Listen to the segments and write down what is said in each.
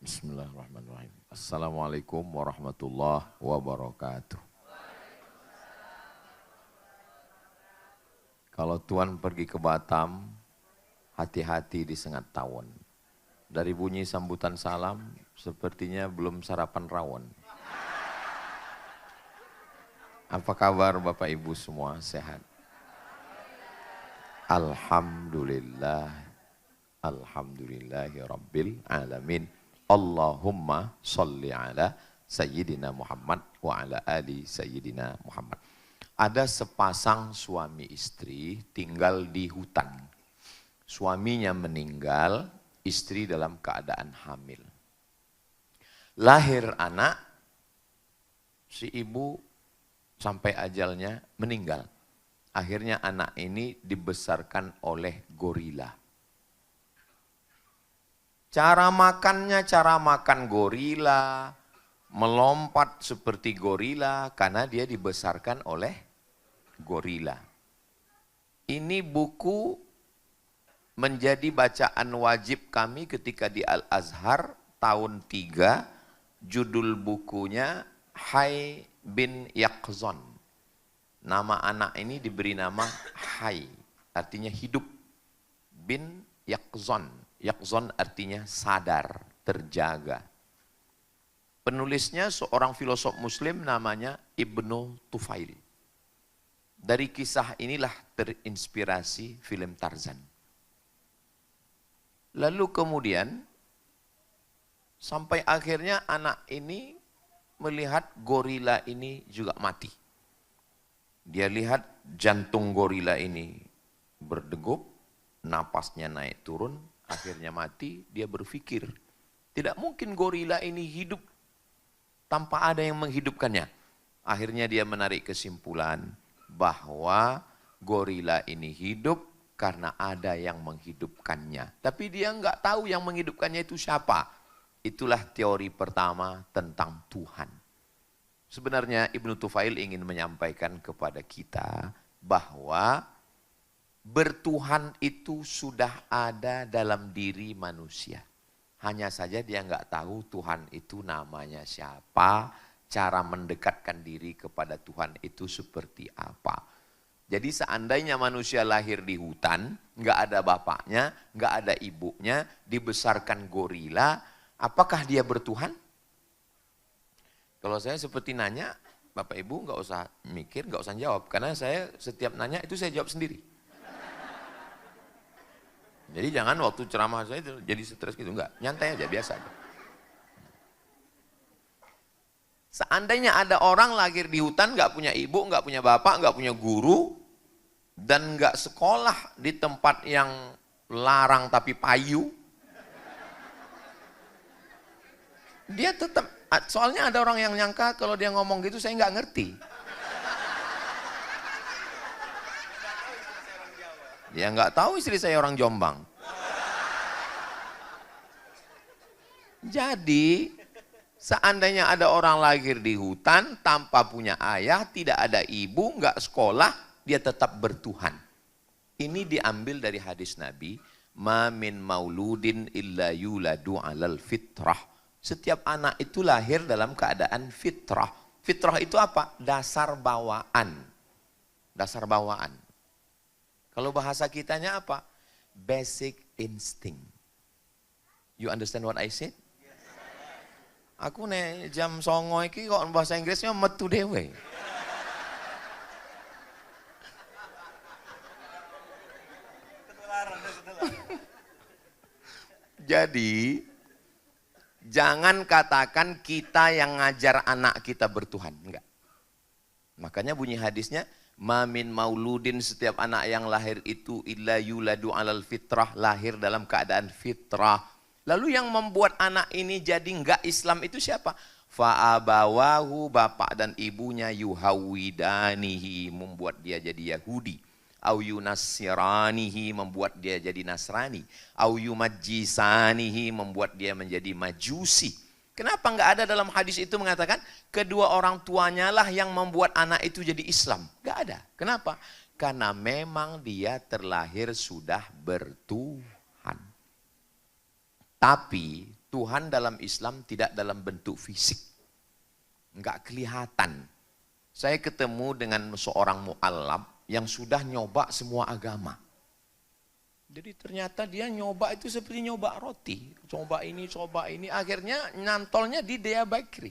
Bismillahirrahmanirrahim. Assalamualaikum warahmatullahi wabarakatuh. Kalau Tuan pergi ke Batam, hati-hati di Sengat Tawon. Dari bunyi sambutan salam, sepertinya belum sarapan rawon. Apa kabar Bapak Ibu semua, sehat? Alhamdulillah. Alhamdulillahi Rabbil Alamin. Allahumma salli ala Sayyidina Muhammad wa ala ali Sayyidina Muhammad. Ada sepasang suami istri tinggal di hutan. Suaminya meninggal, istri dalam keadaan hamil. Lahir anak, si ibu sampai ajalnya meninggal. Akhirnya anak ini dibesarkan oleh gorila. Cara makan gorila, melompat seperti gorila karena dia dibesarkan oleh gorila. Ini buku menjadi bacaan wajib kami ketika di Al-Azhar tahun 3, judul bukunya Hai bin Yaqzon. Nama anak ini diberi nama Hai, artinya hidup, bin Yaqzon. Yaqzon artinya sadar, terjaga. Penulisnya seorang filosof muslim namanya Ibnu Tufail. Dari kisah inilah terinspirasi film Tarzan. Lalu kemudian sampai akhirnya anak ini melihat gorila ini juga mati. Dia lihat jantung gorila ini berdegup, napasnya naik turun, akhirnya mati. Dia berpikir, tidak mungkin gorila ini hidup tanpa ada yang menghidupkannya. Akhirnya dia menarik kesimpulan bahwa gorila ini hidup karena ada yang menghidupkannya. Tapi dia nggak tahu yang menghidupkannya itu siapa. Itulah teori pertama tentang Tuhan. Sebenarnya Ibnu Tufail ingin menyampaikan kepada kita bahwa bertuhan itu sudah ada dalam diri manusia. Hanya saja dia nggak tahu Tuhan itu namanya siapa, cara mendekatkan diri kepada Tuhan itu seperti apa. Jadi seandainya manusia lahir di hutan, nggak ada bapaknya, nggak ada ibunya, dibesarkan gorila, apakah dia bertuhan? Kalau saya seperti nanya, Bapak Ibu nggak usah mikir, nggak usah jawab. Karena saya setiap nanya itu saya jawab sendiri. Jadi jangan waktu ceramah saya jadi stres gitu, enggak, nyantai aja, biasa aja. Seandainya ada orang lahir di hutan, enggak punya ibu, enggak punya bapak, enggak punya guru, dan enggak sekolah di tempat yang larang tapi payu, dia tetap, soalnya ada orang yang nyangka kalau dia ngomong gitu saya enggak ngerti. Dia nggak tahu istri saya orang Jombang. Jadi, seandainya ada orang lahir di hutan tanpa punya ayah, tidak ada ibu, nggak sekolah, dia tetap bertuhan. Ini diambil dari hadis Nabi, "Ma min mauludin illa yuladu 'alal fitrah." Setiap anak itu lahir dalam keadaan fitrah. Fitrah itu apa? Dasar bawaan. Dasar bawaan. Kalau bahasa kitanya apa? Basic instinct. You understand what I said? Aku nih jam 09.00 iki kok bahasa Inggrisnya metu dewe. Jadi jangan katakan kita yang ngajar anak kita bertuhan, enggak. Makanya bunyi hadisnya, "Ma min mauludin," setiap anak yang lahir itu illa yuladu 'alal fitrah, lahir dalam keadaan fitrah. Lalu yang membuat anak ini jadi enggak Islam itu siapa? Fa abawahu, bapak dan ibunya, yuhawidanihi, membuat dia jadi Yahudi. Au yunassiranihi, membuat dia jadi Nasrani. Au yumajjisanihi, membuat dia menjadi Majusi. Kenapa enggak ada dalam hadis itu mengatakan kedua orang tuanya lah yang membuat anak itu jadi Islam? Enggak ada. Kenapa? Karena memang dia terlahir sudah bertuhan. Tapi Tuhan dalam Islam tidak dalam bentuk fisik. Enggak kelihatan. Saya ketemu dengan seorang mu'allab yang sudah nyoba semua agama. Jadi ternyata dia nyoba itu seperti nyoba roti. Coba ini. Akhirnya nyantolnya di Dea Bakery.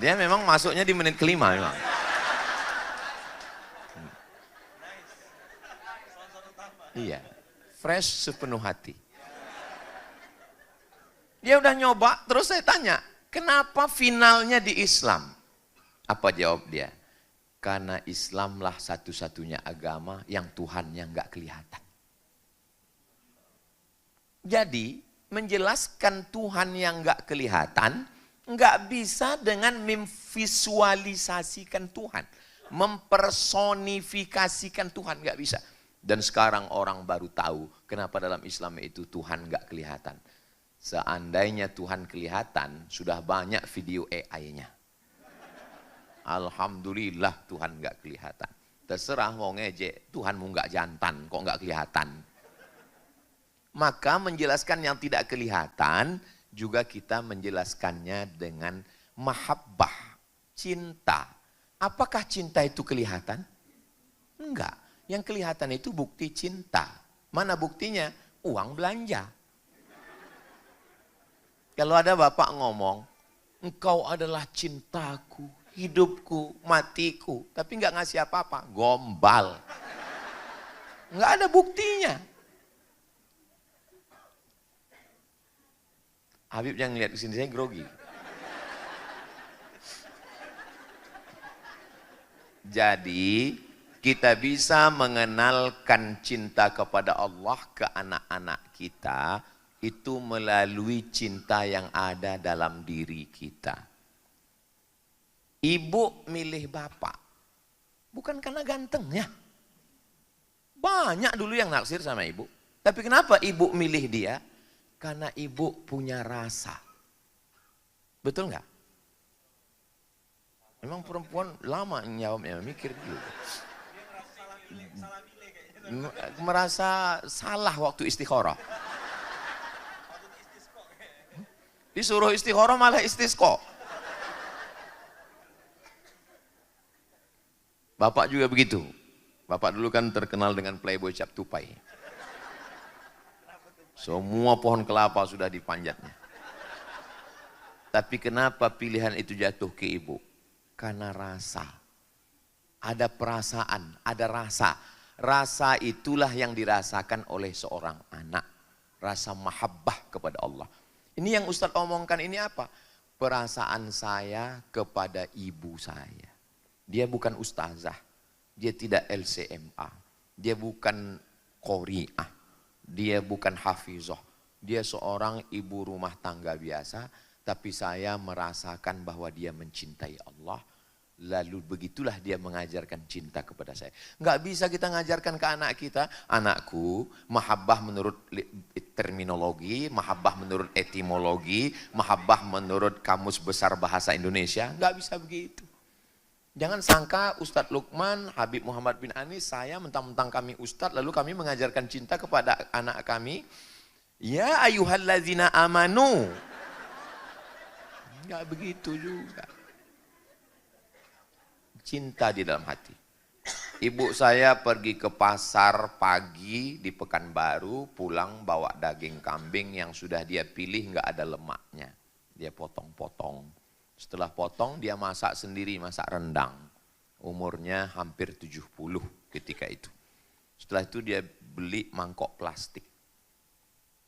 Dia memang masuknya di menit kelima memang. Iya, fresh sepenuh hati. Dia udah nyoba, terus saya tanya, kenapa finalnya di Islam? Apa jawab dia? Karena Islamlah satu-satunya agama yang Tuhannya nggak kelihatan. Jadi, menjelaskan Tuhan yang nggak kelihatan, nggak bisa dengan memvisualisasikan Tuhan. Mempersonifikasikan Tuhan, nggak bisa. Dan sekarang orang baru tahu kenapa dalam Islam itu Tuhan nggak kelihatan. Seandainya Tuhan kelihatan, sudah banyak video AI-nya. Alhamdulillah Tuhan nggak kelihatan. Terserah mau ngejek, Tuhanmu nggak jantan, kok nggak kelihatan. Maka menjelaskan yang tidak kelihatan, juga kita menjelaskannya dengan mahabbah, cinta. Apakah cinta itu kelihatan? Enggak. Yang kelihatan itu bukti cinta. Mana buktinya? Uang belanja. Kalau ada bapak ngomong, engkau adalah cintaku, hidupku, matiku. Tapi nggak ngasih apa-apa, gombal. Nggak ada buktinya. Habib jangan lihat ke sini, saya grogi. Jadi, kita bisa mengenalkan cinta kepada Allah ke anak-anak kita itu melalui cinta yang ada dalam diri kita. Ibu milih bapak bukan karena gantengnya. Banyak dulu yang naksir sama ibu. Tapi kenapa ibu milih dia? Karena ibu punya rasa. Betul nggak? Memang perempuan lama jawabnya, mikir dulu. Merasa salah waktu istikharah. Disuruh istikharah malah istisqa. Bapak juga begitu. Bapak dulu kan terkenal dengan playboy cap tupai. Semua pohon kelapa sudah dipanjatnya. Tapi kenapa pilihan itu jatuh ke ibu? Karena rasa. Ada perasaan, ada rasa. Rasa itulah yang dirasakan oleh seorang anak. Rasa mahabbah kepada Allah. Ini yang Ustadz omongkan ini apa? Perasaan saya kepada ibu saya. Dia bukan ustazah. Dia tidak LCMA. Dia bukan qori'ah. Dia bukan hafizah. Dia seorang ibu rumah tangga biasa. Tapi saya merasakan bahwa dia mencintai Allah. Lalu begitulah dia mengajarkan cinta kepada saya. Nggak bisa kita ngajarkan ke anak kita, anakku, mahabbah menurut terminologi, mahabbah menurut etimologi, mahabbah menurut Kamus Besar Bahasa Indonesia. Nggak bisa begitu. Jangan sangka Ustadz Lukman, Habib Muhammad bin Anis, saya mentang-mentang kami Ustadz, lalu kami mengajarkan cinta kepada anak kami. Ya ayyuhallazina amanu. Nggak begitu juga. Cinta di dalam hati. Ibu saya pergi ke pasar pagi di Pekanbaru, pulang bawa daging kambing yang sudah dia pilih nggak ada lemaknya. Dia potong-potong. Setelah potong dia masak sendiri, masak rendang. Umurnya hampir 70 ketika itu. Setelah itu dia beli mangkok plastik.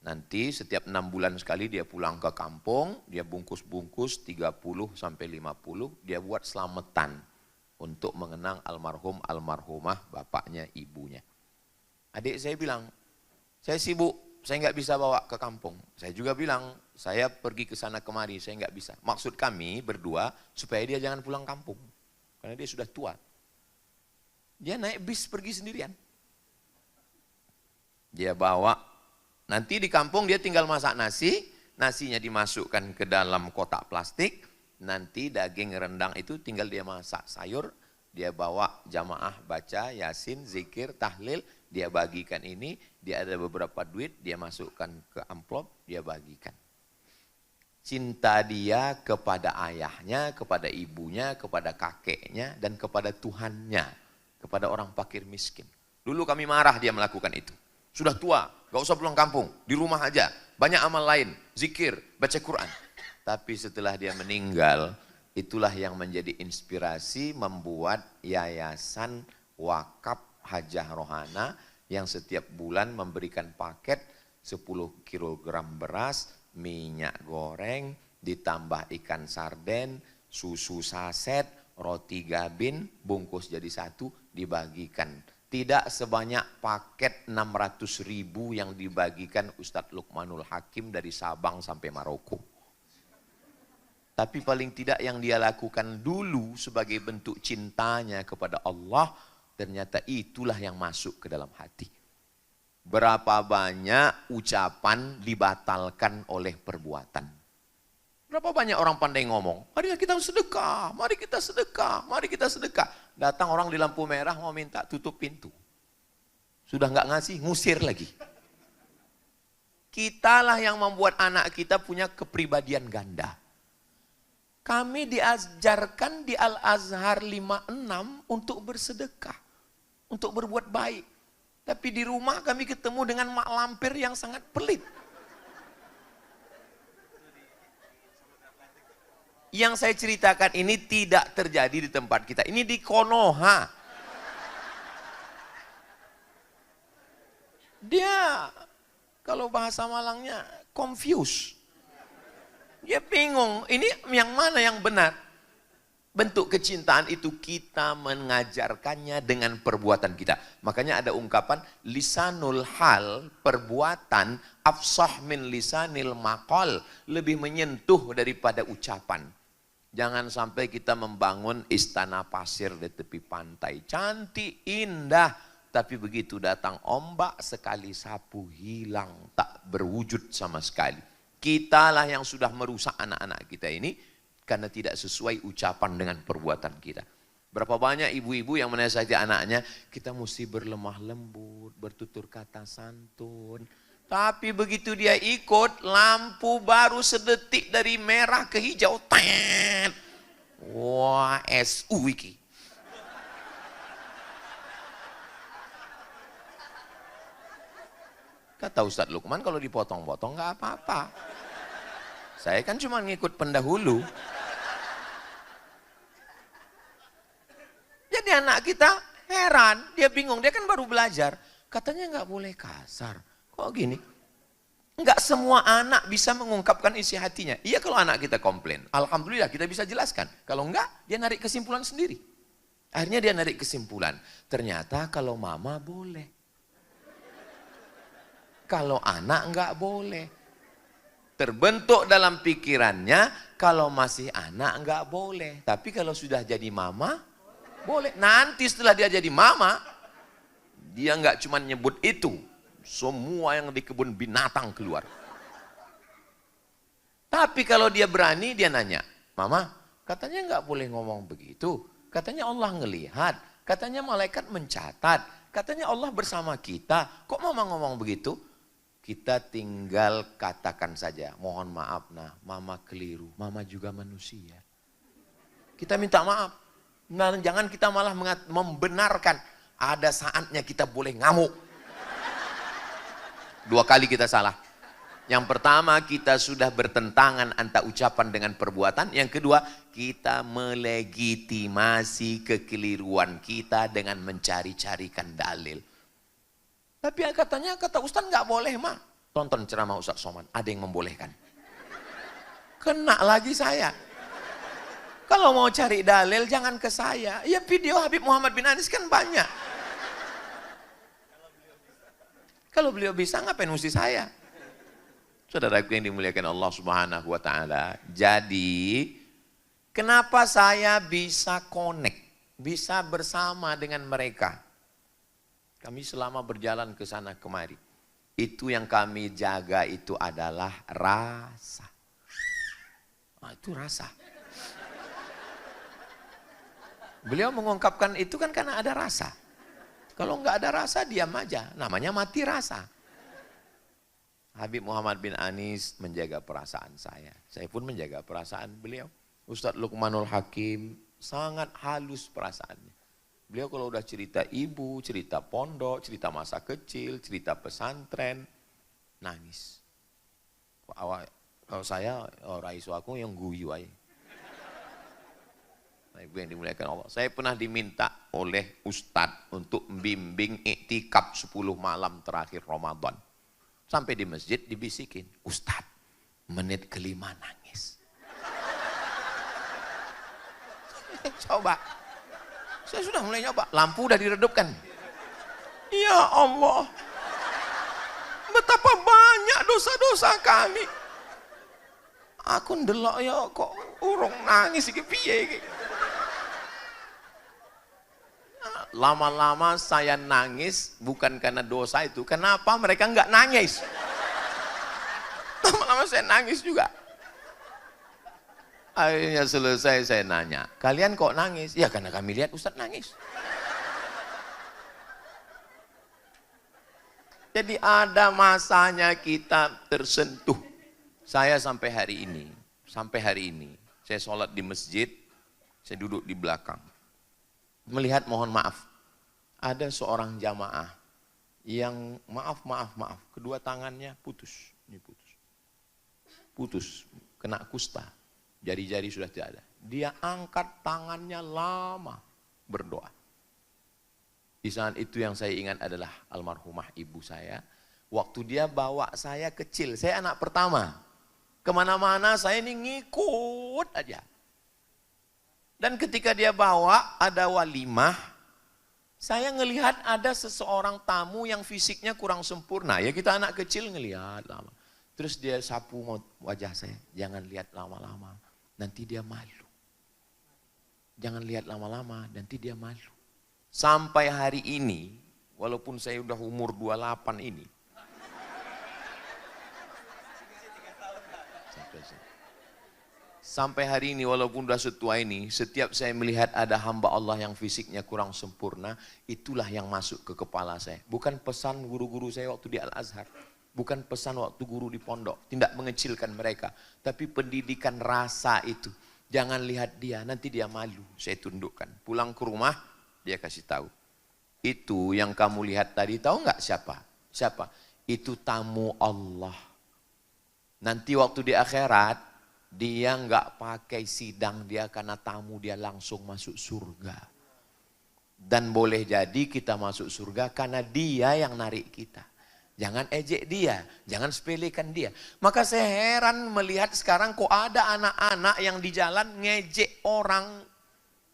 Nanti setiap 6 bulan sekali dia pulang ke kampung, dia bungkus-bungkus 30 sampai 50, dia buat selamatan. Untuk mengenang almarhum almarhumah bapaknya ibunya. Adik saya bilang, saya sibuk, saya nggak bisa bawa ke kampung. Saya juga bilang, saya pergi ke sana kemari, saya nggak bisa. Maksud kami berdua supaya dia jangan pulang kampung, karena dia sudah tua. Dia naik bis pergi sendirian. Dia bawa, nanti di kampung dia tinggal masak nasi, nasinya dimasukkan ke dalam kotak plastik. Nanti daging rendang itu tinggal dia masak sayur, dia bawa jamaah baca Yasin, zikir, tahlil, dia bagikan ini, Dia ada beberapa duit, dia masukkan ke amplop, dia bagikan. Cinta dia kepada ayahnya, kepada ibunya, kepada kakeknya, dan kepada Tuhannya, kepada orang fakir miskin. Dulu kami marah dia melakukan itu. Sudah tua, gak usah pulang kampung, di rumah aja. Banyak amal lain, zikir, baca Quran. Tapi setelah dia meninggal, itulah yang menjadi inspirasi membuat yayasan wakaf Hajah Rohana yang setiap bulan memberikan paket 10 kilogram beras, minyak goreng, ditambah ikan sarden, susu saset, roti gabin, bungkus jadi satu, dibagikan. Tidak sebanyak paket 600.000 yang dibagikan Ustadz Lukmanul Hakim dari Sabang sampai Maroko. Tapi paling tidak yang dia lakukan dulu sebagai bentuk cintanya kepada Allah, ternyata itulah yang masuk ke dalam hati. Berapa banyak ucapan dibatalkan oleh perbuatan. Berapa banyak orang pandai ngomong, mari kita sedekah, mari kita sedekah, mari kita sedekah. Datang orang di lampu merah mau minta tutup pintu. Sudah nggak ngasih, ngusir lagi. Kitalah yang membuat anak kita punya kepribadian ganda. Kami diajarkan di Al-Azhar 56 untuk bersedekah, untuk berbuat baik. Tapi di rumah kami ketemu dengan mak lampir yang sangat pelit. Yang saya ceritakan ini tidak terjadi di tempat kita. Ini di Konoha. Dia, kalau bahasa Malangnya, confused. Dia bingung, ini yang mana yang benar? Bentuk kecintaan itu kita mengajarkannya dengan perbuatan kita. Makanya ada ungkapan lisanul hal, perbuatan afsah min lisanil maqal, lebih menyentuh daripada ucapan. Jangan sampai kita membangun istana pasir di tepi pantai. Cantik, indah, tapi begitu datang ombak sekali sapu hilang, tak berwujud sama sekali. Kitalah yang sudah merusak anak-anak kita ini karena tidak sesuai ucapan dengan perbuatan kita. Berapa banyak ibu-ibu yang menasihati anaknya, kita mesti berlemah lembut, bertutur kata santun. Tapi begitu dia ikut, lampu baru sedetik dari merah ke hijau. Tet. Wah, SU iki. Kata Ustadz Lukman, kalau dipotong-potong nggak apa-apa. Saya kan cuma ngikut pendahulu. Jadi anak kita heran, dia bingung, dia kan baru belajar. Katanya nggak boleh kasar. Kok gini? Nggak semua anak bisa mengungkapkan isi hatinya. Iya kalau anak kita komplain, alhamdulillah kita bisa jelaskan. Kalau enggak, dia narik kesimpulan sendiri. Akhirnya dia narik kesimpulan, ternyata kalau mama boleh. Kalau anak nggak boleh. Terbentuk dalam pikirannya, kalau masih anak nggak boleh. Tapi kalau sudah jadi mama, boleh. Nanti setelah dia jadi mama, dia nggak cuma nyebut itu. Semua yang di kebun binatang keluar. Tapi kalau dia berani, dia nanya, mama, katanya nggak boleh ngomong begitu. Katanya Allah ngelihat, katanya malaikat mencatat, katanya Allah bersama kita. Kok mama ngomong begitu? Kita tinggal katakan saja, mohon maaf nah, mama keliru, mama juga manusia. Kita minta maaf. Nah, jangan kita malah membenarkan. Ada saatnya kita boleh ngamuk. 2 kali kita salah. Yang pertama, kita sudah bertentangan antara ucapan dengan perbuatan. Yang kedua, kita melegitimasi kekeliruan kita dengan mencari-carikan dalil. Tapi katanya, kata Ustaz nggak boleh mah. Tonton ceramah Ustaz Somad, ada yang membolehkan. Kena lagi saya. Kalau mau cari dalil jangan ke saya. Ya video Habib Muhammad bin Anis kan banyak. Kalau beliau bisa ngapain mesti saya? Saudaraku yang dimuliakan Allah Subhanahu wa taala. Jadi kenapa saya bisa connect, bisa bersama dengan mereka? Kami selama berjalan ke sana kemari. Itu yang kami jaga itu adalah rasa. Nah, itu rasa. Beliau mengungkapkan itu kan karena ada rasa. Kalau nggak ada rasa, diam aja. Namanya mati rasa. Habib Muhammad bin Anis menjaga perasaan saya. Saya pun menjaga perasaan beliau. Ustadz Luqmanul Hakim sangat halus perasaannya. Beliau kalau udah cerita ibu, cerita pondok, cerita masa kecil, cerita pesantren, nangis. Kalau saya, orang isu aku yang guyu aja. Nah, ibu yang dimuliakan Allah. Saya pernah diminta oleh Ustadz untuk membimbing iktikaf 10 malam terakhir Ramadan. Sampai di masjid dibisikin, Ustadz, menit kelima nangis. Coba, saya sudah mulai nyoba, lampu udah diredupkan. Ya Allah, betapa banyak dosa-dosa kami. Aku ndelok ya kok urung nangis iki piye iki. Lama-lama saya nangis bukan karena dosa itu. Kenapa mereka enggak nangis? Lama-lama saya nangis juga. Akhirnya selesai saya nanya, kalian kok nangis? Ya karena kami lihat Ustadz nangis. Jadi ada masanya kita tersentuh. Saya sampai hari ini, saya sholat di masjid, saya duduk di belakang. Melihat mohon maaf, ada seorang jamaah yang maaf, kedua tangannya putus, ini putus, kena kusta, jari-jari sudah tidak ada. Dia angkat tangannya lama berdoa. Di saat itu yang saya ingat adalah almarhumah ibu saya. Waktu dia bawa saya kecil, saya anak pertama, kemana-mana saya ini ngikut aja. Dan ketika dia bawa ada walimah, saya ngelihat ada seseorang tamu yang fisiknya kurang sempurna. Ya kita anak kecil ngelihat lama. Terus dia sapu wajah saya, jangan lihat lama-lama, nanti dia malu. Jangan lihat lama-lama, nanti dia malu. Sampai hari ini, walaupun saya udah umur 28 ini, sampai hari ini walaupun sudah setua ini, setiap saya melihat ada hamba Allah yang fisiknya kurang sempurna, itulah yang masuk ke kepala saya. Bukan pesan guru-guru saya waktu di Al-Azhar, bukan pesan waktu guru di pondok, tidak mengecilkan mereka, tapi pendidikan rasa itu. Jangan lihat dia, nanti dia malu. Saya tundukkan. Pulang ke rumah, dia kasih tahu. Itu yang kamu lihat tadi, tahu nggak siapa? Siapa? Itu tamu Allah. Nanti waktu di akhirat, dia nggak pakai sidang dia karena tamu, dia langsung masuk surga. Dan boleh jadi kita masuk surga karena dia yang narik kita. Jangan ejek dia, jangan sepelekan dia. Maka saya heran melihat sekarang kok ada anak-anak yang di jalan ngejek orang.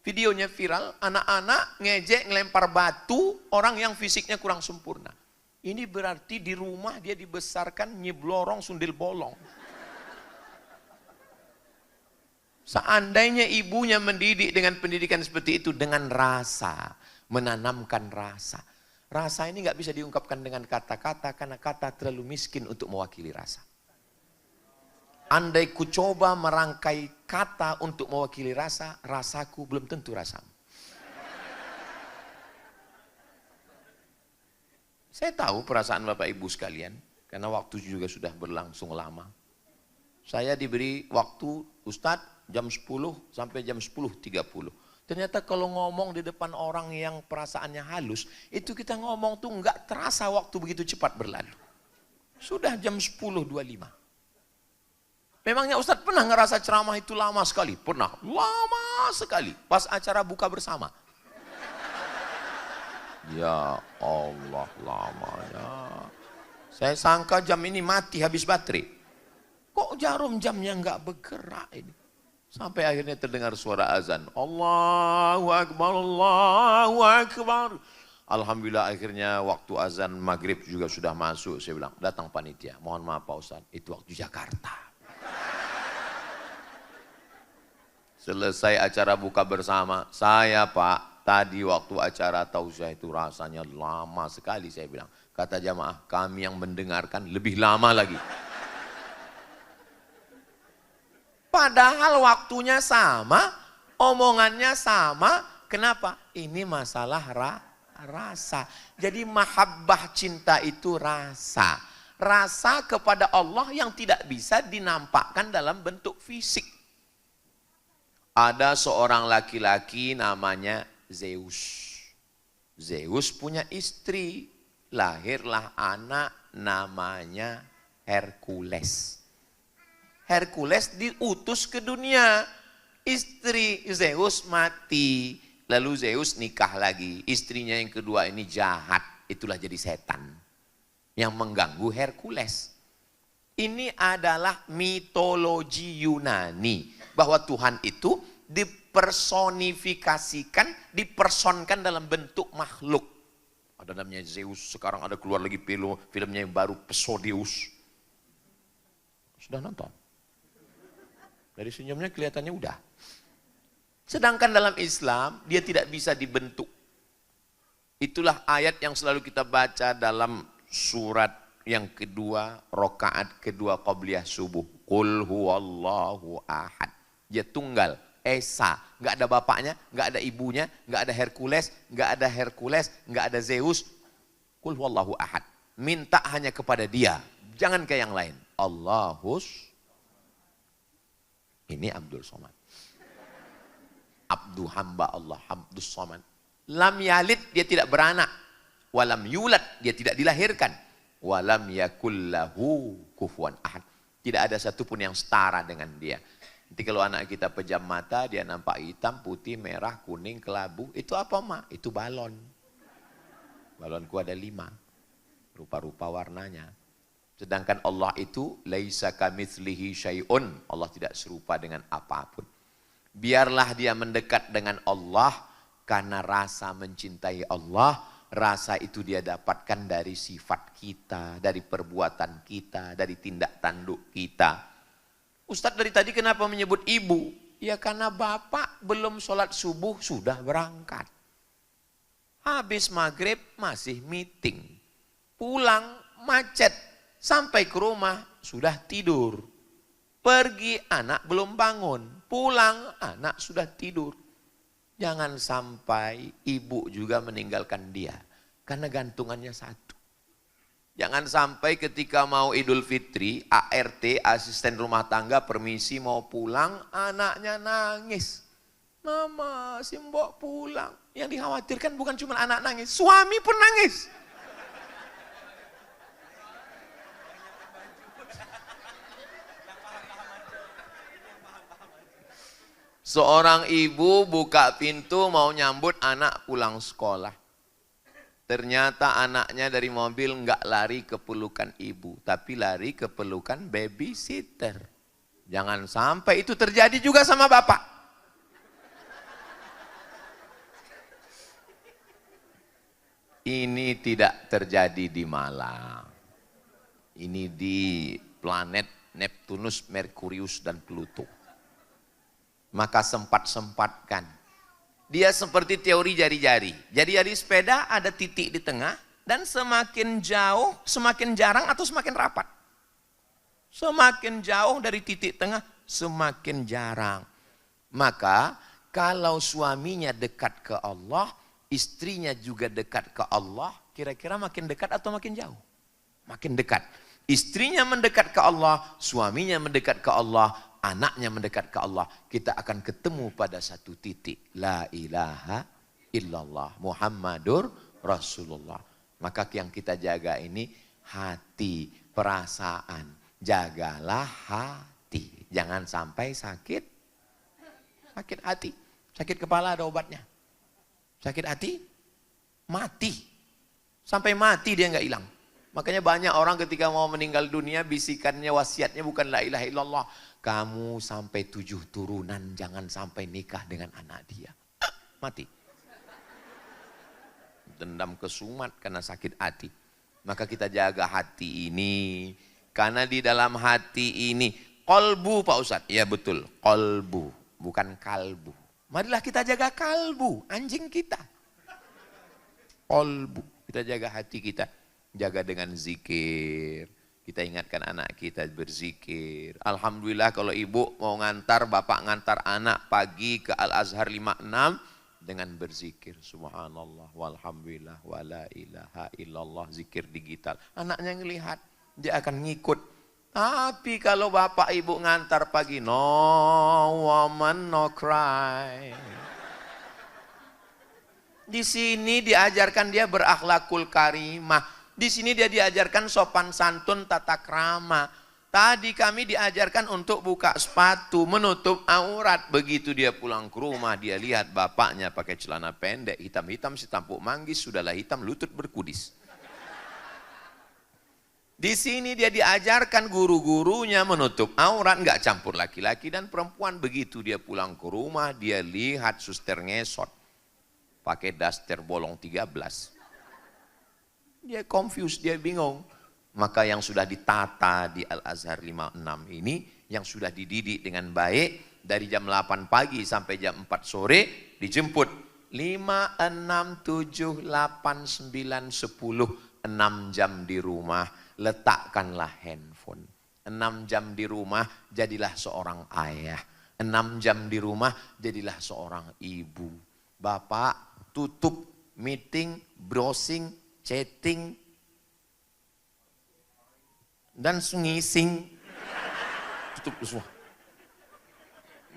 Videonya viral, anak-anak ngejek ngelempar batu orang yang fisiknya kurang sempurna. Ini berarti di rumah dia dibesarkan nyeblorong sundel bolong. Seandainya ibunya mendidik dengan pendidikan seperti itu, dengan rasa, menanamkan rasa. Rasa ini nggak bisa diungkapkan dengan kata-kata, karena kata terlalu miskin untuk mewakili rasa. Andai ku coba merangkai kata untuk mewakili rasa, rasaku belum tentu rasamu. Saya tahu perasaan Bapak Ibu sekalian, karena waktu juga sudah berlangsung lama. Saya diberi waktu, Ustadz, jam 10 sampai jam 10.30. Ternyata kalau ngomong di depan orang yang perasaannya halus, itu kita ngomong tuh nggak terasa waktu begitu cepat berlalu. Sudah jam 10.25. Memangnya Ustadz pernah ngerasa ceramah itu lama sekali? Pernah, lama sekali. Pas acara buka bersama. Ya Allah, lamanya. Saya sangka jam ini mati habis baterai. Kok jarum jamnya nggak bergerak ini? Sampai akhirnya terdengar suara azan. Allahu Akbar, Allahu Akbar. Alhamdulillah akhirnya waktu azan maghrib juga sudah masuk. Saya bilang, datang panitia. Mohon maaf Pak Ustadz, itu waktu Jakarta. Selesai acara buka bersama. Saya Pak, tadi waktu acara tausiah itu rasanya lama sekali saya bilang. Kata jamaah, kami yang mendengarkan lebih lama lagi. Padahal waktunya sama, omongannya sama. Kenapa? Ini masalah Rasa. Jadi mahabbah cinta itu rasa. Rasa kepada Allah yang tidak bisa dinampakkan dalam bentuk fisik. Ada seorang laki-laki namanya Zeus. Zeus punya istri, lahirlah anak namanya Hercules. Hercules diutus ke dunia, istri Zeus mati, lalu Zeus nikah lagi, istrinya yang kedua ini jahat, itulah jadi setan yang mengganggu Hercules. Ini adalah mitologi Yunani, bahwa Tuhan itu dipersonifikasikan, dipersonkan dalam bentuk makhluk. Ada namanya Zeus, sekarang ada keluar lagi filmnya yang baru, Pesodeus. Sudah nonton? Dari senyumnya kelihatannya udah. Sedangkan dalam Islam, dia tidak bisa dibentuk. Itulah ayat yang selalu kita baca dalam surat yang kedua, rakaat kedua qabliyah subuh. Qul huwallahu ahad. Dia tunggal, esa, nggak ada bapaknya, nggak ada ibunya, nggak ada Hercules, nggak ada Zeus. Qul huwallahu ahad. Minta hanya kepada dia, jangan ke yang lain. Allahus. Ini Abdul Somad. Abdu hamba Allah, Abdus Somad. Lam yalid, dia tidak beranak. Walam yulad, dia tidak dilahirkan. Walam yakullahu kufuwan ahad. Tidak ada satupun yang setara dengan dia. Nanti kalau anak kita pejam mata, dia nampak hitam, putih, merah, kuning, kelabu. Itu apa, Ma? Itu balon. Balonku ada 5. Rupa-rupa warnanya. Sedangkan Allah itu laisa kamitslihi syai'un. Allah tidak serupa dengan apapun. Biarlah dia mendekat dengan Allah karena rasa mencintai Allah. Rasa itu dia dapatkan dari sifat kita, dari perbuatan kita, dari tindak tanduk kita. Ustadz dari tadi kenapa menyebut ibu? Ya karena bapak belum sholat subuh sudah berangkat. Habis maghrib masih meeting. Pulang macet. Sampai ke rumah sudah tidur. Pergi anak belum bangun. Pulang anak sudah tidur. Jangan sampai ibu juga meninggalkan dia. Karena gantungannya satu. Jangan sampai ketika mau Idul Fitri, ART, asisten rumah tangga, permisi mau pulang, anaknya nangis. Mama, si mbok pulang. Yang dikhawatirkan bukan cuma anak nangis, suami pun nangis. Seorang ibu buka pintu mau nyambut anak pulang sekolah. Ternyata anaknya dari mobil nggak lari ke pelukan ibu, tapi lari ke pelukan babysitter. Jangan sampai itu terjadi juga sama bapak. Ini tidak terjadi di Malang. Ini di planet Neptunus, Merkurius, dan Pluto. Maka sempat-sempatkan. Dia seperti teori jari-jari. Jari-jari sepeda ada titik di tengah dan semakin jauh, semakin jarang atau semakin rapat. Semakin jauh dari titik tengah, semakin jarang. Maka kalau suaminya dekat ke Allah, istrinya juga dekat ke Allah, kira-kira makin dekat atau makin jauh? Makin dekat. Istrinya mendekat ke Allah, suaminya mendekat ke Allah, anaknya mendekat ke Allah, kita akan ketemu pada satu titik. La ilaha illallah Muhammadur Rasulullah. Maka yang kita jaga ini hati, perasaan. Jagalah hati. Jangan sampai sakit. Sakit hati. Sakit kepala ada obatnya. Sakit hati, mati. Sampai mati dia nggak hilang. Makanya banyak orang ketika mau meninggal dunia, bisikannya, wasiatnya bukan la ilaha illallah. Kamu sampai 7 turunan jangan sampai nikah dengan anak dia. Mati. Dendam kesumat karena sakit hati. Maka kita jaga hati ini. Karena di dalam hati ini, kolbu Pak Ustadz. Ya betul, kolbu. Bukan kalbu. Marilah kita jaga kalbu, anjing kita. Kolbu, kita jaga hati kita. Jaga dengan zikir. Kita ingatkan anak kita berzikir. Alhamdulillah kalau ibu mau ngantar, bapak ngantar anak pagi ke Al-Azhar 56, dengan berzikir. Subhanallah, walhamdulillah, wala ilaha illallah, zikir digital. Anaknya ngelihat, dia akan ngikut. Tapi kalau bapak ibu ngantar pagi, no woman, no cry. Di sini diajarkan dia berakhlakul karimah. Di sini dia diajarkan sopan santun, tata krama. Tadi kami diajarkan untuk buka sepatu, menutup aurat. Begitu dia pulang ke rumah, dia lihat bapaknya pakai celana pendek, hitam-hitam, si tampuk manggis, sudahlah hitam, lutut berkudis. Di sini dia diajarkan guru-gurunya menutup aurat, nggak campur laki-laki dan perempuan. Begitu dia pulang ke rumah, dia lihat suster ngesot, pakai daster bolong 13. Dia confused, dia bingung. Maka yang sudah ditata di Al-Azhar 56 ini, yang sudah dididik dengan baik, dari jam 8 pagi sampai jam 4 sore, dijemput 5, 6, 7, 8, 9, 10, 6 jam di rumah, letakkanlah handphone. 6 jam di rumah, jadilah seorang ayah. 6 jam di rumah, jadilah seorang ibu. Bapak tutup meeting, browsing, chatting, dan ngising, tutup semua.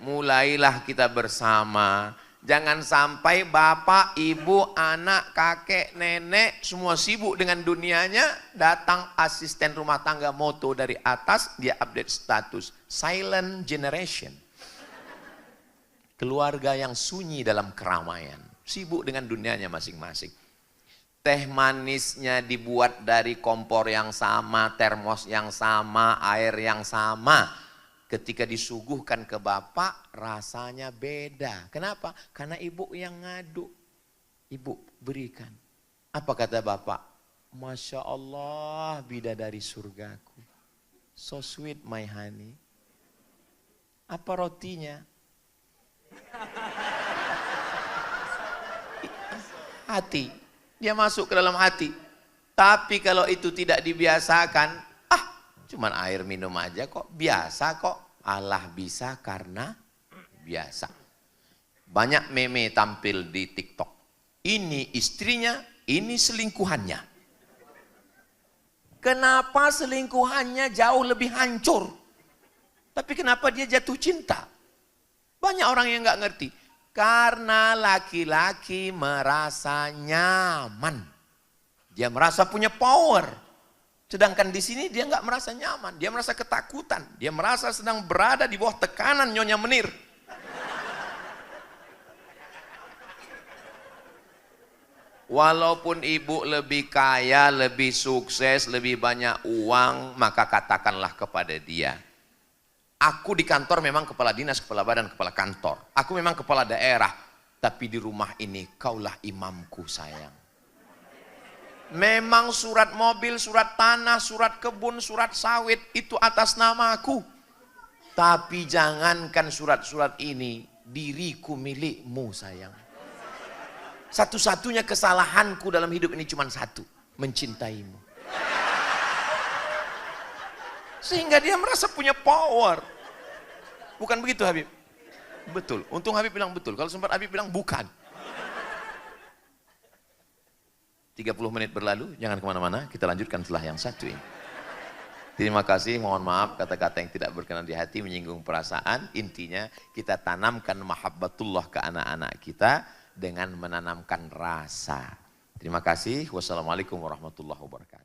Mulailah kita bersama. Jangan sampai bapak, ibu, anak, kakek, nenek semua sibuk dengan dunianya. Datang asisten rumah tangga moto dari atas, dia update status. Silent generation. Keluarga yang sunyi dalam keramaian. Sibuk dengan dunianya masing-masing. Teh manisnya dibuat dari kompor yang sama, termos yang sama, air yang sama. Ketika disuguhkan ke bapak, rasanya beda. Kenapa? Karena ibu yang ngaduk. Ibu berikan. Apa kata bapak? Masya Allah, bidadari surgaku. So sweet my honey. Apa rotinya? Hati. Dia masuk ke dalam hati. Tapi kalau itu tidak dibiasakan, cuman air minum aja kok, biasa kok. Allah bisa karena biasa. Banyak meme tampil di TikTok. Ini istrinya, ini selingkuhannya. Kenapa selingkuhannya jauh lebih hancur? Tapi kenapa dia jatuh cinta? Banyak orang yang nggak ngerti. Karena laki-laki merasa nyaman. Dia merasa punya power. Sedangkan di sini dia nggak merasa nyaman. Dia merasa ketakutan. Dia merasa sedang berada di bawah tekanan Nyonya Menir. Walaupun ibu lebih kaya, lebih sukses, lebih banyak uang, maka katakanlah kepada dia. Aku di kantor memang kepala dinas, kepala badan, kepala kantor. Aku memang kepala daerah. Tapi di rumah ini kaulah imamku sayang. Memang surat mobil, surat tanah, surat kebun, surat sawit itu atas namaku. Tapi jangankan surat-surat ini, diriku milikmu sayang. Satu-satunya kesalahanku dalam hidup ini cuma satu. Mencintaimu. Sehingga dia merasa punya power. Bukan begitu Habib? Betul. Untung Habib bilang betul. Kalau sempat Habib bilang bukan. 30 menit berlalu, jangan kemana-mana. Kita lanjutkan setelah yang satu ini. Terima kasih, mohon maaf kata-kata yang tidak berkenan di hati, menyinggung perasaan. Intinya kita tanamkan mahabbatullah ke anak-anak kita dengan menanamkan rasa. Terima kasih. Wassalamualaikum warahmatullahi wabarakatuh.